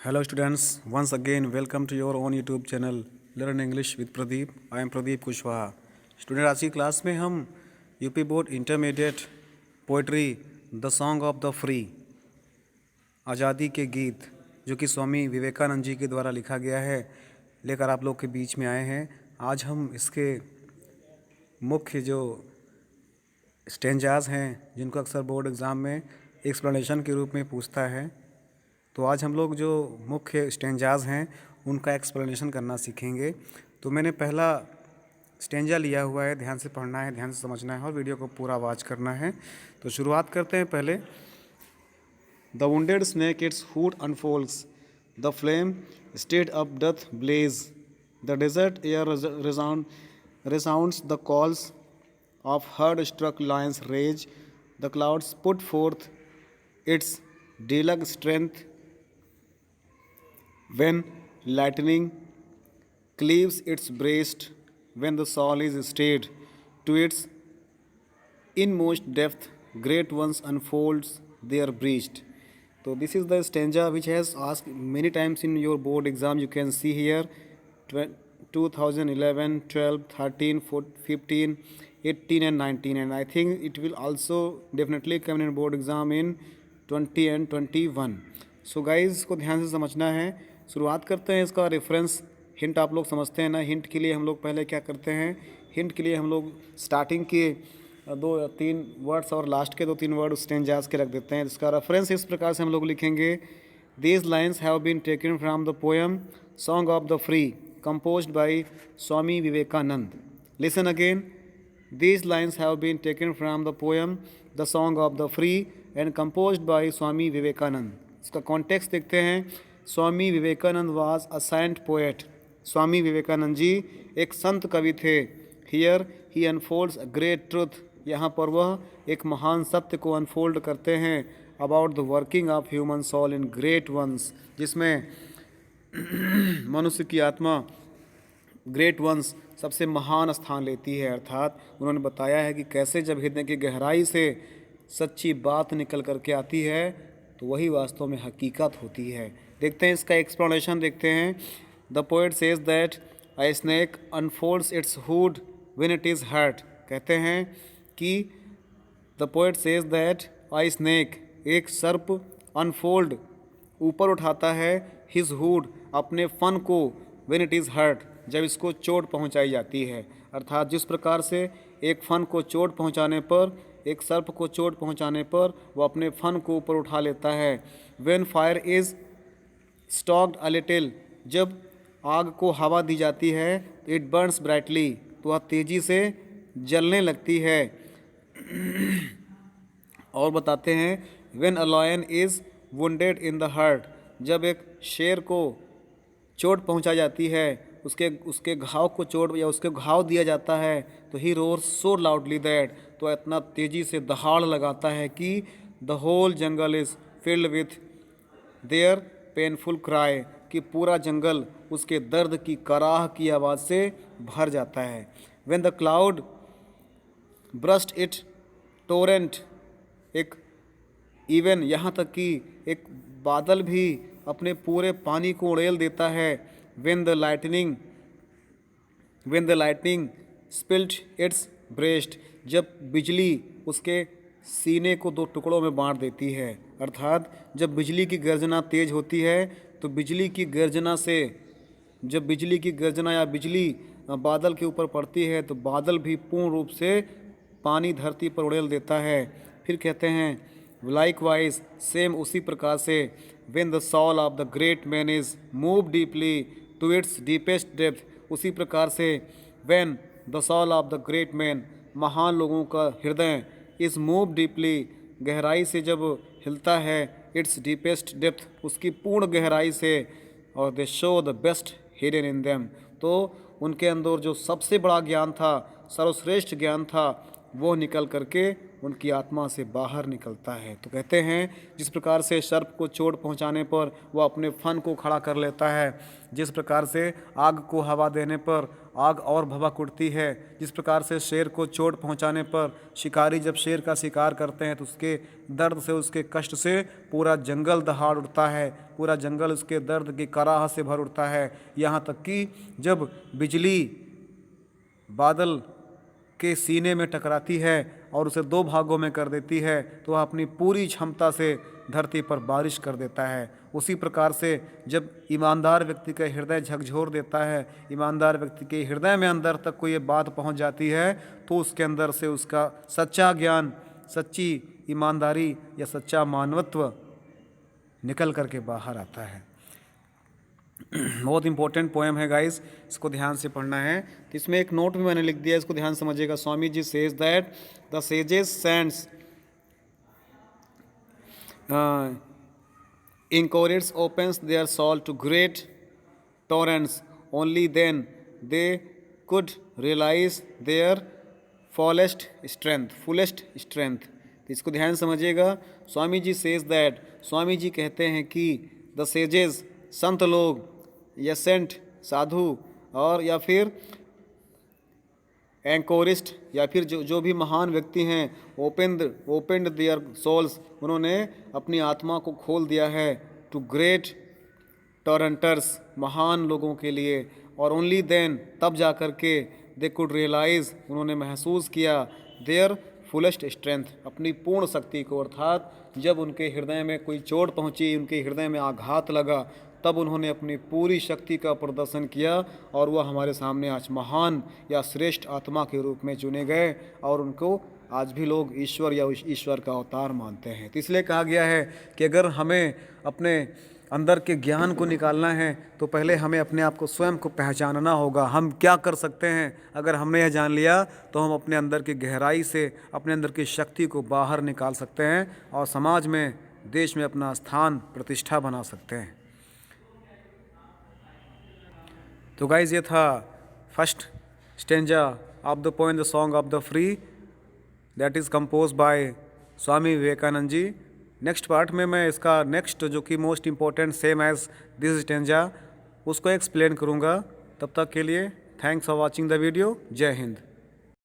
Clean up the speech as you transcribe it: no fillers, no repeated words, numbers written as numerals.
Hello students, once again welcome to your own YouTube channel Learn English with Pradeep. I am Pradeep Kushwaha. Student आज की class में हम UP board intermediate poetry the song of the free आज़ादी के गीत जो कि स्वामी विवेकानंद जी के द्वारा लिखा गया है लेकर आप लोग के बीच में आए हैं. आज हम इसके मुख्य जो स्टेंजाज हैं जिनको अक्सर बोर्ड एग्ज़ाम में एक्सप्लेनेशन के रूप में पूछता है, तो आज हम लोग जो मुख्य स्टेंजाज हैं उनका एक्सप्लेनेशन करना सीखेंगे. तो मैंने पहला स्टेंजा लिया हुआ है, ध्यान से पढ़ना है, ध्यान से समझना है और वीडियो को पूरा वॉच करना है. तो शुरुआत करते हैं पहले. The wounded snake its hood unfolds, the flame stirred up doth blaze, the desert air resounds the calls of herd-struck lions rage, the clouds put forth its deluge strength when lightning cleaves its breast, when the soul is stirred to its inmost depth, great ones unfolds their breast. So this is the stanza which has asked many times in your board exam. You can see here 2011, 12, 13, 14, 15, 18 and 19, and I think it will also definitely come in board exam in 20 and 21. So guys इसको ध्यान से समझना है. शुरुआत करते हैं इसका reference. Hint आप लोग समझते हैं ना. हिंट के लिए हम लोग पहले क्या करते हैं, हिंट के लिए हम लोग स्टार्टिंग के 2-3 वर्ड्स और लास्ट के 2-3 वर्ड स्टेंजाज के रख देते हैं. इसका रेफरेंस इस प्रकार से हम लोग लिखेंगे. These lines have been taken from the poem song of the free composed by Swami Vivekanand. Listen again. These lines have been taken from the poem The Song of the Free and composed by Swami Vivekanand. इसका context देखते हैं. Swami Vivekanand was a saint poet. Swami Vivekananda ji एक संत कवि थे. Here he unfolds a great truth. यहाँ पर वह एक महान सत्य को अनफोल्ड करते हैं. About the working of human soul in great ones, जिसमें मनुष्य की आत्मा ग्रेट वंस सबसे महान स्थान लेती है. अर्थात उन्होंने बताया है कि कैसे जब हृदय की गहराई से सच्ची बात निकल करके आती है तो वही वास्तव में हकीकत होती है. देखते हैं इसका एक्सप्लेनेशन देखते हैं. The poet says that a snake unfolds its hood when it is hurt. कहते हैं कि the poet says that a snake एक सर्प अनफोल्ड ऊपर उठाता है हिज हुड अपने फन को व्हेन इट इज़ हर्ट जब इसको चोट पहुंचाई जाती है. अर्थात जिस प्रकार से एक फन को चोट पहुंचाने पर, एक सर्प को चोट पहुंचाने पर वो अपने फन को ऊपर उठा लेता है. When fire is stocked a little, जब आग को हवा दी जाती है, इट बर्न्स ब्राइटली, तो वह तेज़ी से जलने लगती है. और बताते हैं when a lion is wounded in the heart, जब एक शेर को चोट पहुंचाई जाती है, उसके घाव को चोट या उसके घाव दिया जाता है, तो he roar so loudly that, तो इतना तेज़ी से दहाड़ लगाता है कि the whole jungle is filled with their painful cry, कि पूरा जंगल उसके दर्द की कराह की आवाज़ से भर जाता है. When the cloud burst it Torrent, एक इवन यहाँ तक कि एक बादल भी अपने पूरे पानी को उड़ेल देता है. When the lightning spilt it's breast, जब बिजली उसके सीने को 2 टुकड़ों में बांट देती है. अर्थात जब बिजली की गर्जना तेज होती है तो बिजली की गर्जना से, जब बिजली की गर्जना या बिजली बादल के ऊपर पड़ती है तो बादल भी पूर्ण रूप से पानी धरती पर उड़ेल देता है. फिर कहते हैं लाइकवाइज, सेम उसी प्रकार से, when the soul of the great man is move deeply to its deepest depth, उसी प्रकार से when the soul of the great man, महान लोगों का हृदय, इज़ मूव डीपली, गहराई से जब हिलता है, इट्स डीपेस्ट डेप्थ, उसकी पूर्ण गहराई से, और दे show the best hidden in them, तो उनके अंदर जो सबसे बड़ा ज्ञान था, सर्वश्रेष्ठ ज्ञान था, वो निकल करके उनकी आत्मा से बाहर निकलता है। तो कहते हैं जिस प्रकार से सर्प को चोट पहुंचाने पर वह अपने फन को खड़ा कर लेता है, जिस प्रकार से आग को हवा देने पर आग और भभक उठती है, जिस प्रकार से शेर को चोट पहुंचाने पर शिकारी जब शेर का शिकार करते हैं तो उसके दर्द से, उसके कष्ट से पूरा जंगल दहाड़ उठता है, पूरा जंगल उसके दर्द की कराह से भर उठता है। यहाँ तक कि जब बिजली बादल के सीने में टकराती है और उसे दो भागों में कर देती है तो वह अपनी पूरी क्षमता से धरती पर बारिश कर देता है। उसी प्रकार से जब ईमानदार व्यक्ति का हृदय झकझोर देता है, ईमानदार व्यक्ति के हृदय में अंदर तक कोई ये बात पहुंच जाती है तो उसके अंदर से उसका सच्चा ज्ञान, सच्ची ईमानदारी या सच्चा मानवत्व निकल करके बाहर आता है। बहुत इंपॉर्टेंट पोएम है गाइस, इसको ध्यान से पढ़ना है। तो इसमें एक नोट भी मैंने लिख दिया, इसको ध्यान समझिएगा। Swami ji says that the sages sends encourages opens their soul to great torrents, only then they could realize their fullest strength। तो इसको ध्यान समझिएगा। स्वामी जी सेज दैट, स्वामी जी कहते हैं कि द सेजेस संत लोग या सेंट साधु और या फिर एंकोरिस्ट या फिर जो भी महान व्यक्ति हैं, ओपनड देयर सोल्स, उन्होंने अपनी आत्मा को खोल दिया है टू ग्रेट टॉरेंटर्स, महान लोगों के लिए। और ओनली देन, तब जा कर के दे कुड रियलाइज, उन्होंने महसूस किया देयर फुलेस्ट स्ट्रेंथ, अपनी पूर्ण शक्ति को। अर्थात जब उनके हृदय में कोई चोट पहुंची, उनके हृदय में आघात लगा, तब उन्होंने अपनी पूरी शक्ति का प्रदर्शन किया और वह हमारे सामने आज महान या श्रेष्ठ आत्मा के रूप में चुने गए और उनको आज भी लोग ईश्वर या ईश्वर का अवतार मानते हैं। तो इसलिए कहा गया है कि अगर हमें अपने अंदर के ज्ञान को निकालना है तो पहले हमें अपने आप को स्वयं को पहचानना होगा। हम क्या कर सकते हैं, अगर हमने यह जान लिया तो हम अपने अंदर की गहराई से अपने अंदर की शक्ति को बाहर निकाल सकते हैं और समाज में, देश में अपना स्थान प्रतिष्ठा बना सकते हैं। तो गाइज ये था first stanza of the poem the song of the free, that is compose by Swami Vivekananda ji. Next part में मैं इसका नेक्स्ट जो कि most important same as this stanza उसको एक्सप्लेन करूँगा। तब तक के लिए thanks for watching the video. जय हिंद।